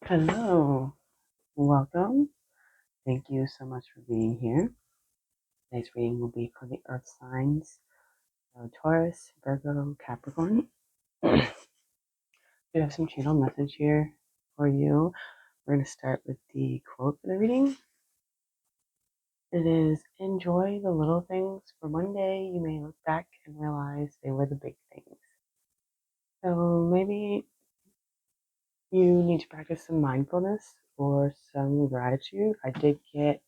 Hello, welcome. Thank you so much for being here. Today's reading will be for the earth signs, so Taurus, Virgo, Capricorn. We have some channel message here for you. We're going to start with the quote for the reading. It is, enjoy the little things, for one day you may look back and realize they were the big things. So maybe you need to practice some mindfulness or some gratitude. I did get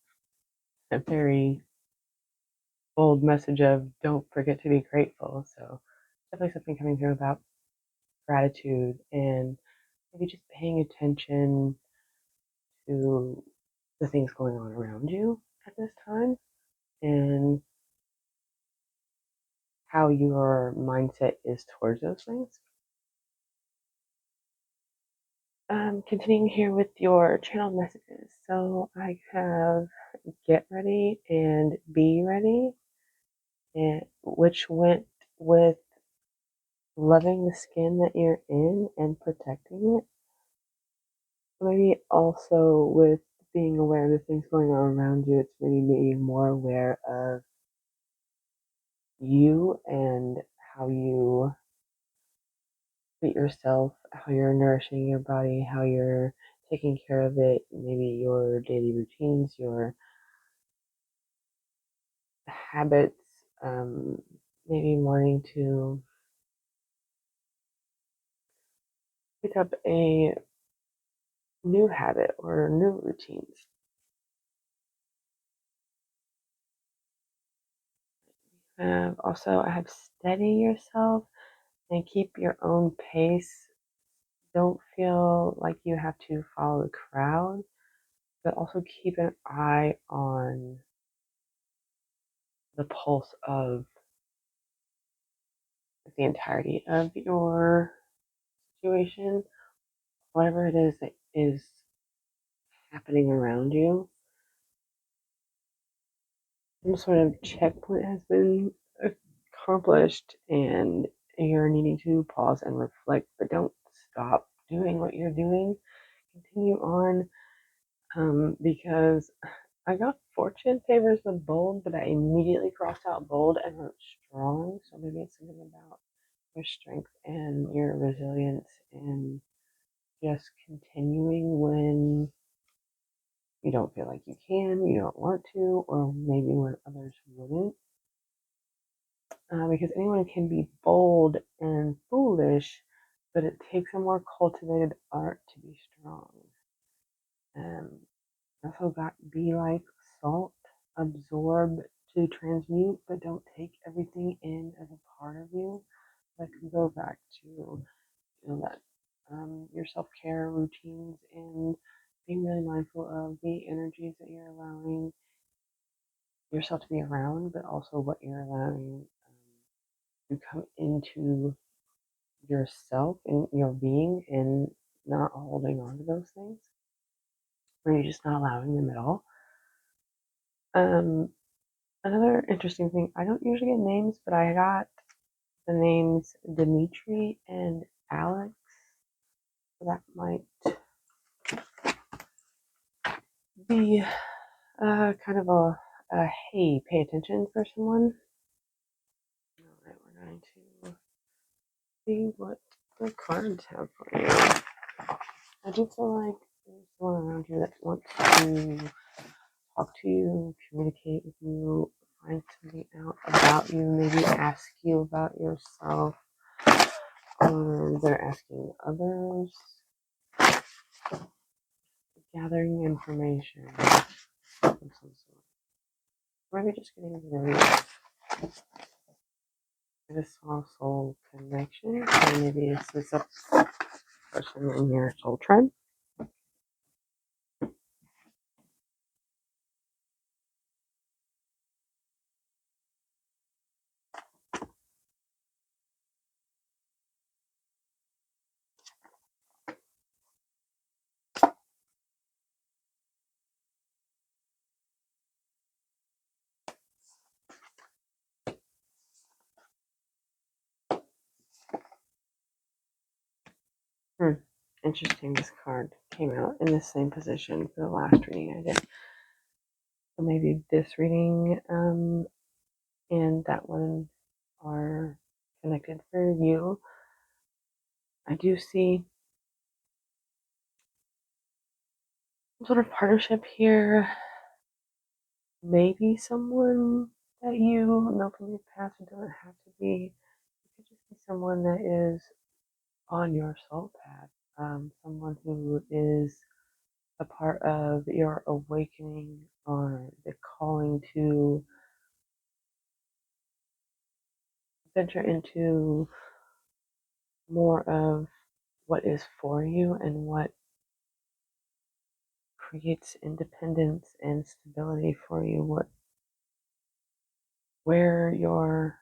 a very bold message of don't forget to be grateful. So definitely something coming through about gratitude and maybe just paying attention to the things going on around you at this time and how your mindset is towards those things. Continuing here with your channel messages. So I have get ready and be ready, and which went with loving the skin that you're in and protecting it. Maybe also with being aware of the things going on around you, it's maybe being more aware of you and how you treat yourself, how you're nourishing your body, how you're taking care of it, maybe your daily routines, your habits, maybe wanting to pick up a new habit or new routines. Also, I have steady yourself and keep your own pace. Don't feel like you have to follow the crowd, but also keep an eye on the pulse of the entirety of your situation, whatever it is that is happening around you. Some sort of checkpoint has been accomplished, and you're needing to pause and reflect, but don't stop doing what you're doing. Continue on, because I got fortune favors with bold, but I immediately crossed out bold and wrote strong. So maybe it's something about your strength and your resilience and just continuing when you don't feel like you can, you don't want to, or maybe when others wouldn't. Because anyone can be bold and foolish, but it takes a more cultivated art to be strong. Also got be like salt, absorb to transmute, but don't take everything in as a part of you. That can go back to that your self care routines and being really mindful of the energies that you're allowing yourself to be around, but also what you're allowing to come into yourself and your being, and not holding on to those things, or you're just not allowing them at all. Another interesting thing, I don't usually get names, but I got the names Dimitri and Alex. So that might be kind of a hey, pay attention for someone. Alright, we're going to see what the cards have for you. I do feel like there's someone around you that wants to talk to you, communicate with you, find something out about you, maybe ask you about yourself, or they're asking others, gathering information of some sort. Maybe just getting into the reading. I just saw soul connection, so maybe it's this person in your soul tribe. Interesting, this card came out. in the same position for the last reading I did. So maybe this reading and that one are connected for you. I do see some sort of partnership here. Maybe someone that you know from your past. It doesn't have to be. It could just be someone that is on your soul path. Someone who is a part of your awakening or the calling to venture into more of what is for you and what creates independence and stability for you, where your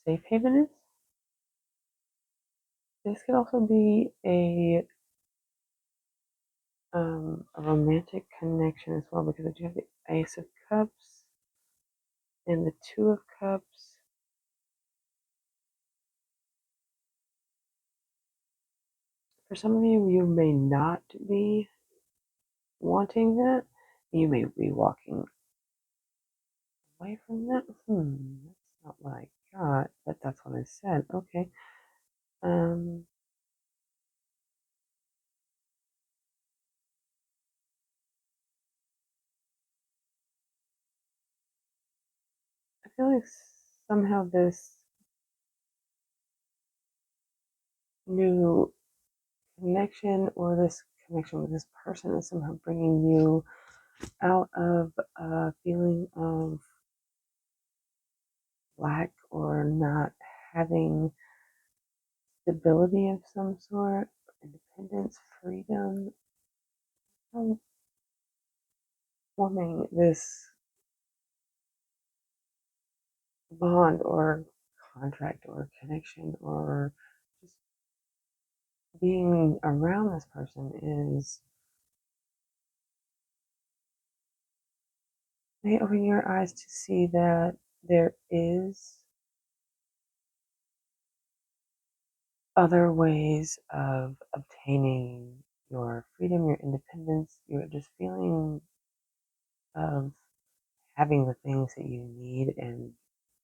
safe haven is. This could also be a romantic connection as well, because I do have the Ace of Cups and the Two of Cups. For some of you, you may not be wanting that. You may be walking away from that. That's not what I got, but that's what I said. Okay. Um, I feel like somehow this new connection or this connection with this person is somehow bringing you out of a feeling of lack or not having stability of some sort, independence, freedom, forming this bond or contract or connection or just being around this person is may open your eyes to see that there is other ways of obtaining your freedom, your independence, your just feeling of having the things that you need and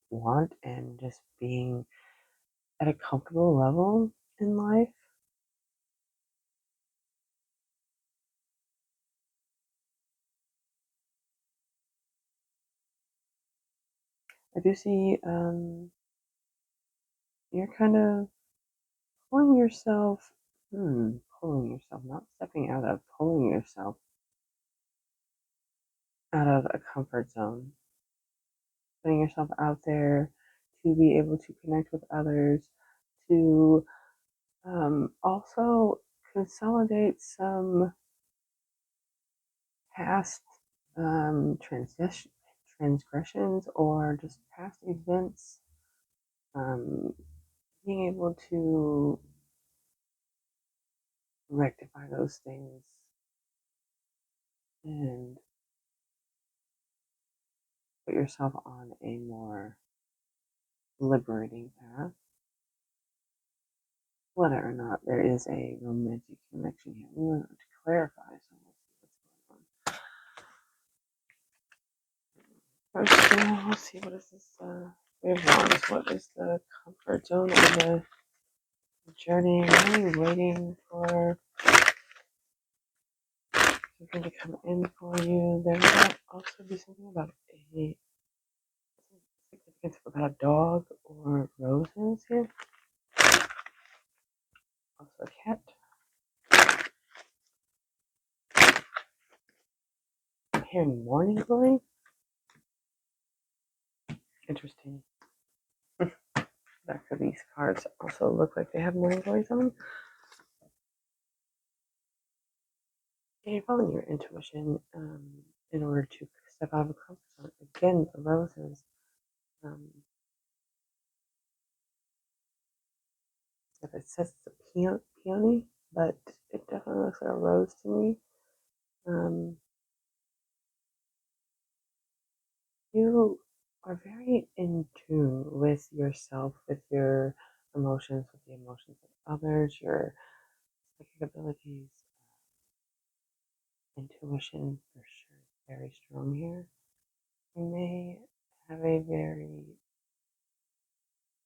want and just being at a comfortable level in life. I do see you're kind of pulling yourself, pulling yourself, not stepping out of, pulling yourself out of a comfort zone, putting yourself out there to be able to connect with others, to also consolidate some past transgressions or just past events, um, being able to rectify those things and put yourself on a more liberating path, whether or not there is a romantic connection here. We want to clarify, so let's see what's going on. First, let's see, what is this? We have wands. What is the comfort zone of the journey? What are you waiting for something to come in for you? There might also be something about a significance about a dog or roses here. Also a cat. I'm hearing morning glory. Interesting. Back of these cards also look like they have morning glories on them. And you're following your intuition in order to step out of a comfort zone. Again, the roses. If it says it's a peony, but it definitely looks like a rose to me. You are very in tune with yourself, with your emotions with the emotions of others, your psychic abilities, intuition for sure is very strong here. You may have a very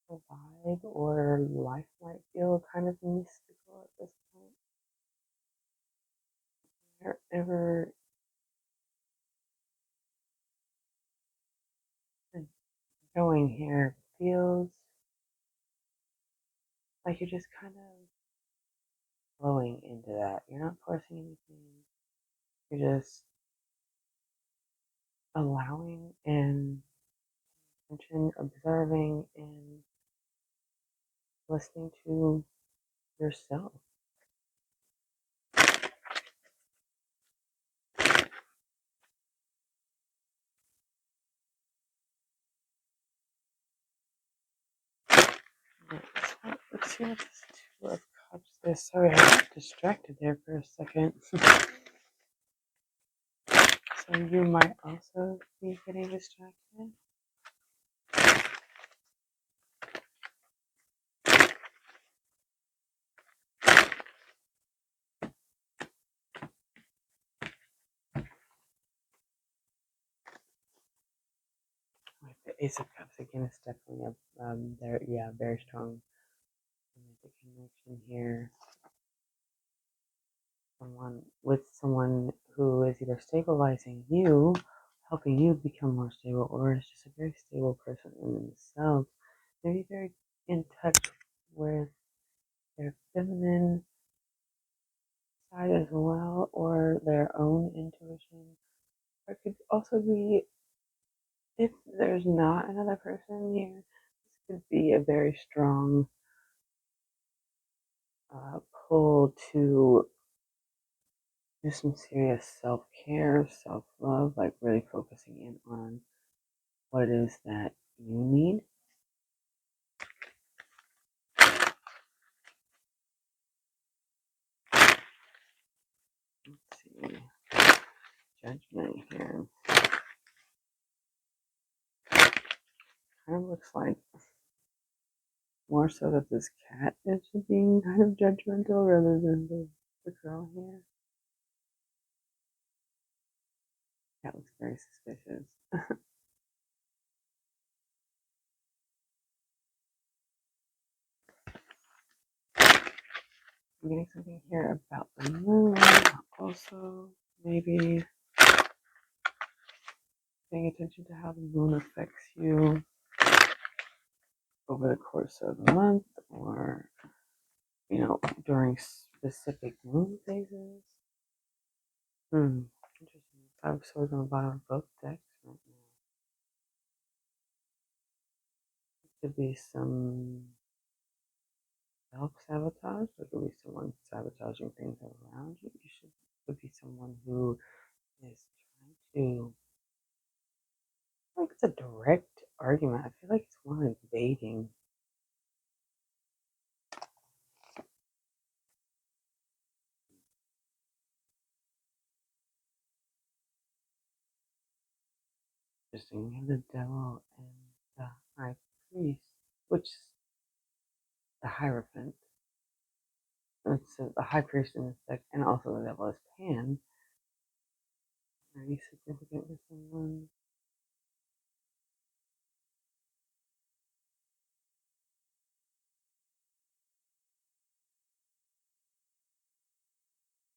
vibe or life might feel kind of mystical at this point. Wherever you're going here feels like you're just kind of flowing into that. You're not forcing anything. You're just allowing and attention, observing and listening to yourself. Let's see what this Two of Cups is. Sorry, I got distracted there for a second. So you might also be getting distracted. Like the Ace of Cups again is definitely a very strong romantic connection here. Someone who is either stabilizing you, helping you become more stable, or is just a very stable person in themselves. Maybe very in touch with their feminine side as well, or their own intuition. Or it could also be, if there's not another person here, this could be a very strong pull to do some serious self-care, self-love, like really focusing in on what it is that you need. Let's see. Judgment here. Kind of looks like more so that this cat is being kind of judgmental rather than the girl here. That looks very suspicious. I'm getting something here about the moon. Also, maybe paying attention to how the moon affects you over the course of the month, or during specific moon phases. Interesting. 5 of Swords on the bottom of both decks right now. Could be some self-sabotage. There could be someone sabotaging things around you. Could be someone who is trying to, like, it's a direct argument. I feel like it's one invading. Interesting. You have the Devil and the High Priest, which is the Hierophant. It's the High Priest in this deck, and also the Devil is Pan. Very significant for someone.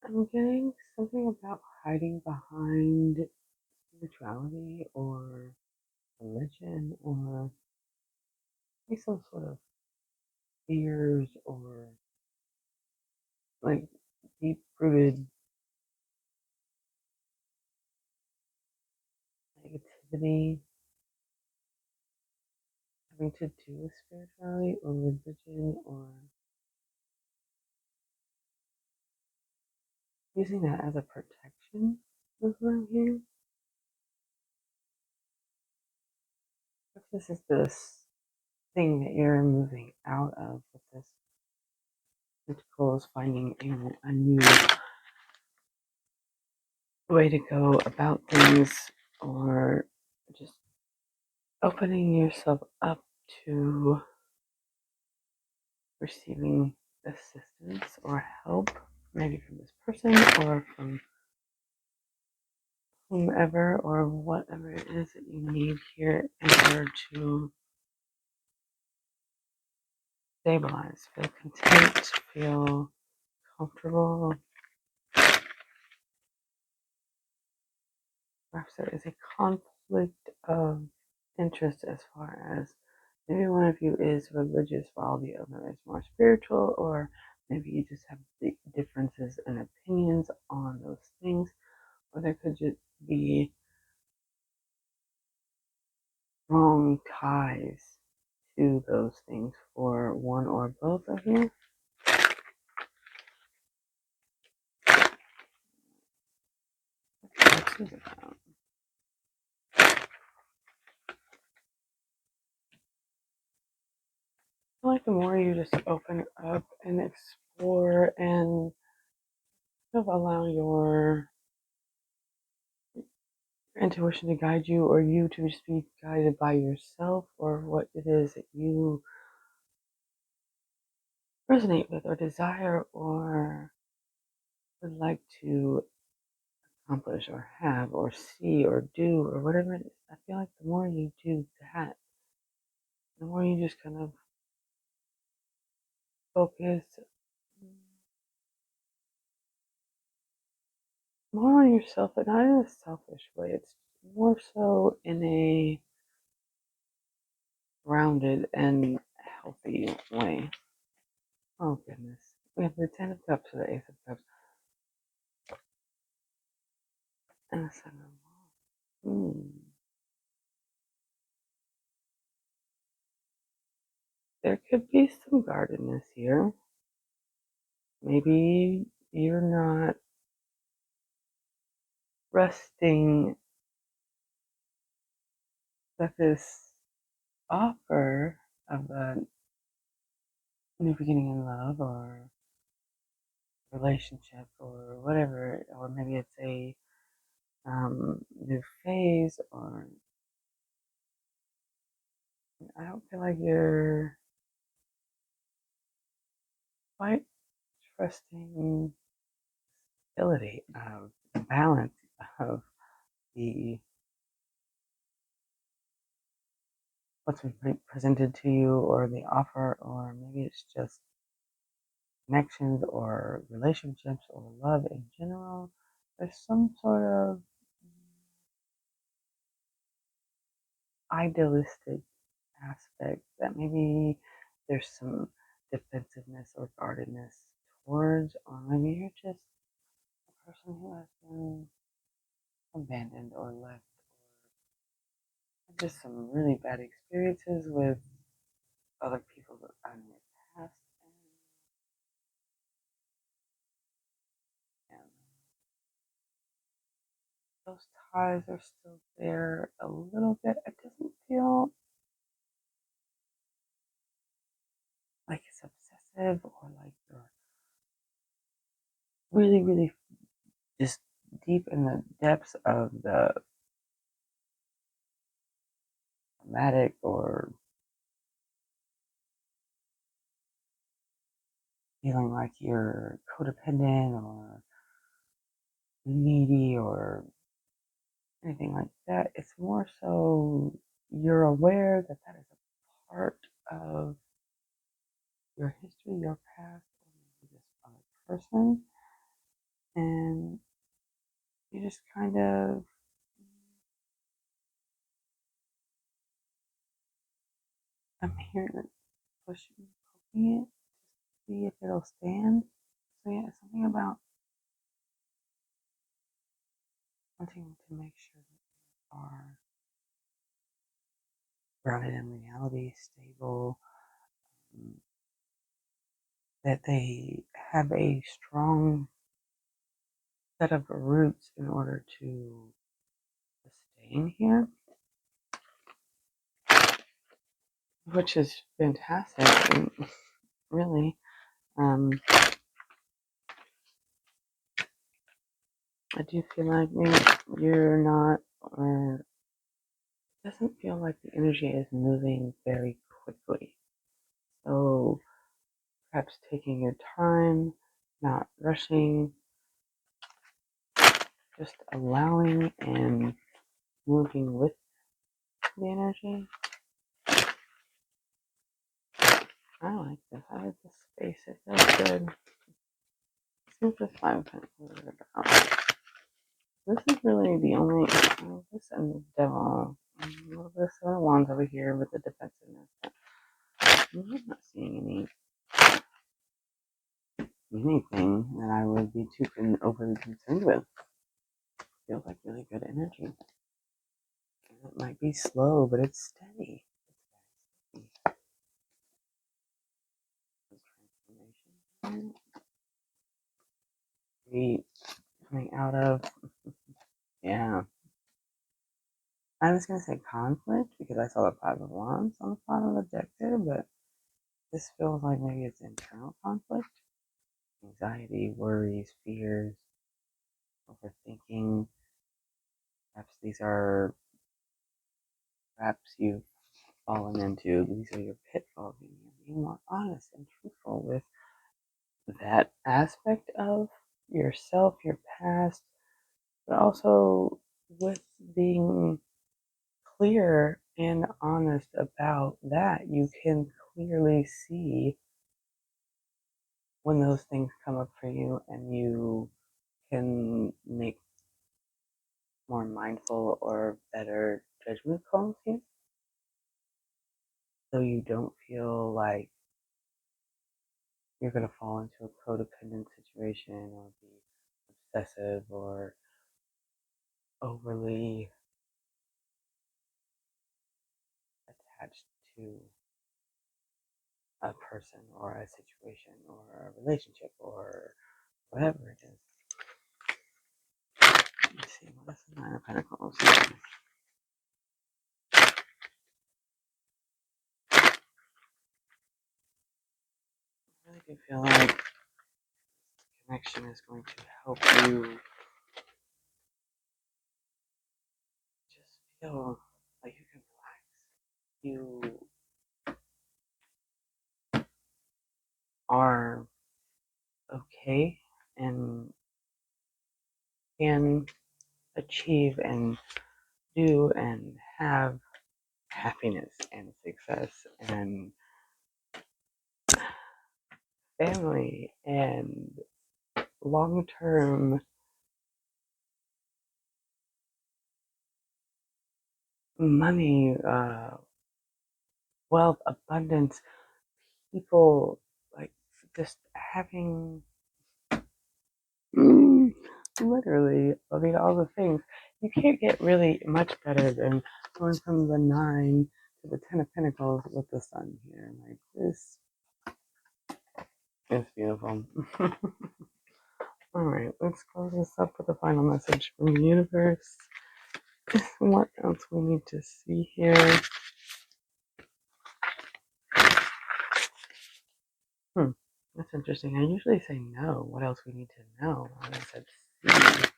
I'm getting something about hiding behind spirituality or religion or maybe some sort of fears or like deep rooted negativity having to do with spirituality or religion or using that as a protection is what I'm hearing. If this is this thing that you're moving out of with this Pentacle is finding a new way to go about things or just opening yourself up to receiving assistance or help, maybe from this person or from whomever or whatever it is that you need here in order to stabilize, feel content, feel comfortable. Perhaps there is a conflict of interest as far as maybe one of you is religious while the other is more spiritual, or maybe you just have the differences in opinions on those things, or there could just be strong ties to those things for one or both of you. What's this about? I feel like the more you just open up and explore and kind of allow your intuition to guide you, or you to just be guided by yourself, or what it is that you resonate with, or desire, or would like to accomplish, or have, or see, or do, or whatever it is. I feel like the more you do that, the more you just kind of focus more on yourself, but not in a selfish way. It's more so in a grounded and healthy way. Oh goodness. We have the Ten of Cups or the Ace of Cups and the Seven of Wands. There could be some guardedness here. Maybe you're not resting that this offer of a new beginning in love or relationship or whatever, or maybe it's a new phase, or I don't feel like you're quite trusting ability of the balance of the what's been presented to you or the offer, or maybe it's just connections or relationships or love in general. There's some sort of idealistic aspect that maybe there's some defensiveness or guardedness towards, or maybe you're just a person who has been abandoned or left, or just some really bad experiences with other people that in your past. And those ties are still there a little bit. It doesn't feel like it's obsessive or like you're really, really just deep in the depths of the traumatic or feeling like you're codependent or needy or anything like that. It's more so you're aware that that is a part of your history, your past, or maybe this other person, and you just kind of I'm hearing it pushing, poking it, see if it'll stand. So yeah, something about wanting to make sure that you are grounded in reality, stable, um, that they have a strong set of roots in order to sustain here, which is fantastic. And really, um, I do feel like maybe you're not, or it doesn't feel like the energy is moving very quickly. So perhaps taking your time, not rushing, just allowing and moving with the energy. I like this. I like this space. It feels good. Seems the 5 of Pentacles are about. This is really the only. This and the Devil. This Wands over here with the defensiveness. I'm not seeing anything that I would be too overly concerned with. Feels like really good energy. It might be slow, but it's steady. Transformation. We coming out of, yeah. I was gonna say conflict because I saw the 5 of Wands on the bottom of the deck there, but this feels like maybe it's internal conflict, anxiety, worries, fears, overthinking. Perhaps these are traps you've fallen into. These are your pitfalls. You're being more honest and truthful with that aspect of yourself, your past, but also with being clear and honest about that. You can clearly see when those things come up for you, and you can make more mindful or better judgment calls here. So you don't feel like you're going to fall into a codependent situation or be obsessive or overly attached to a person or a situation or a relationship or whatever it is. Let's see, what is the 9 of Pentacles? I really do feel like connection is going to help you just feel like you can relax. You are okay and can achieve and do and have happiness and success and family and long-term money, wealth, abundance, people, like just having literally, I mean, all the things. You can't get really much better than going from the 9 to the 10 of Pentacles with the Sun here. Like, this is beautiful. All right, let's close this up with a final message from the universe. What else we need to see here? That's interesting. I usually say no. What else we need to know? I said see.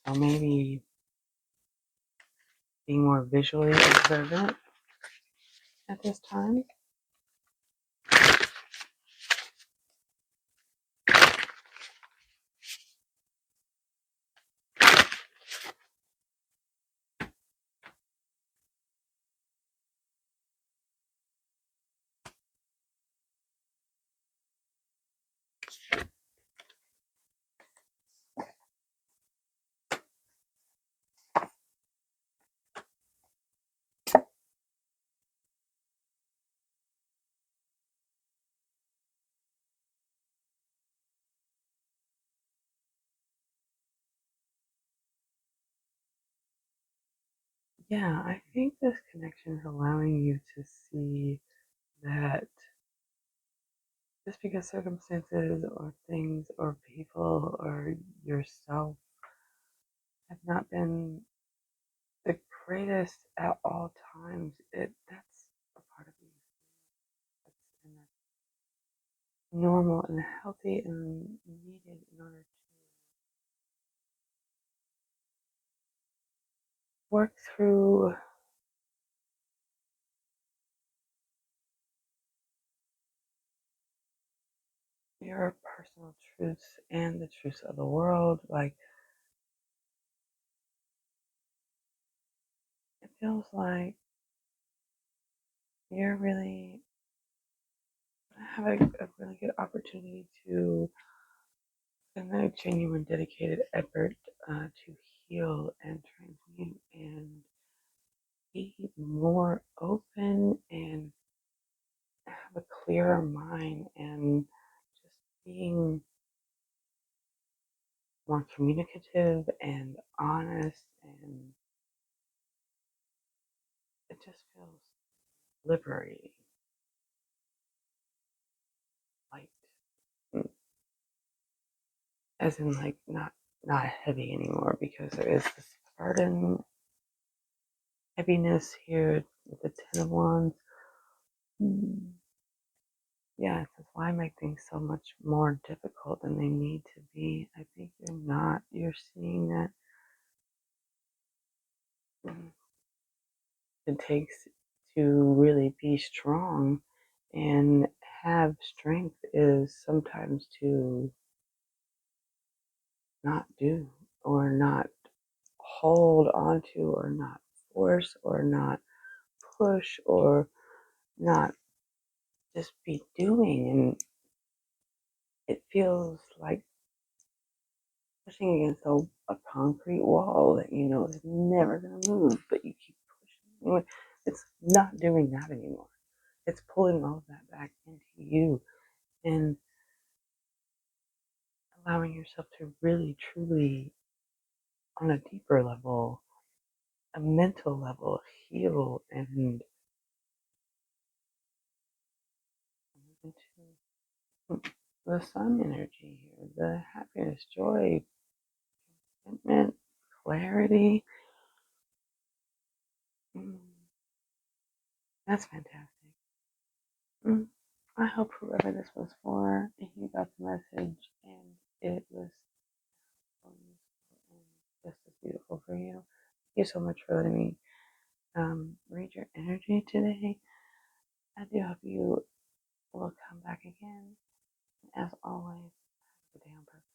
So maybe being more visually observant at this time. Yeah, I think this connection is allowing you to see that just because circumstances or things or people or yourself have not been the greatest at all times, that's a part of you. That's normal and healthy and needed in order to work through your personal truths and the truths of the world. Like, it feels like you're really having a really good opportunity to, in a genuine, dedicated effort to heal and transmute and be more open and have a clearer mind and just being more communicative and honest, and it just feels liberating, light, mm, as in like not heavy anymore, because there is this burden, heaviness here with the Ten of Wands. Yes, that's why I make things so much more difficult than they need to be. I think you're not. You're seeing that mm, it takes to really be strong and have strength is sometimes to not do or not hold on to or not force or not push or not just be doing. And it feels like pushing against a concrete wall that you know is never going to move, but you keep pushing. Anyway, it's not doing that anymore. It's pulling all of that back into you and allowing yourself to really, truly, on a deeper level, a mental level, heal and move into the sun energy here, the happiness, joy, contentment, clarity. Mm, that's fantastic. Mm, I hope whoever this was for, you got the message and it was so useful and just as beautiful for you. Thank you so much for letting me read your energy today. I do hope you will come back again. As always, have a good day on purpose.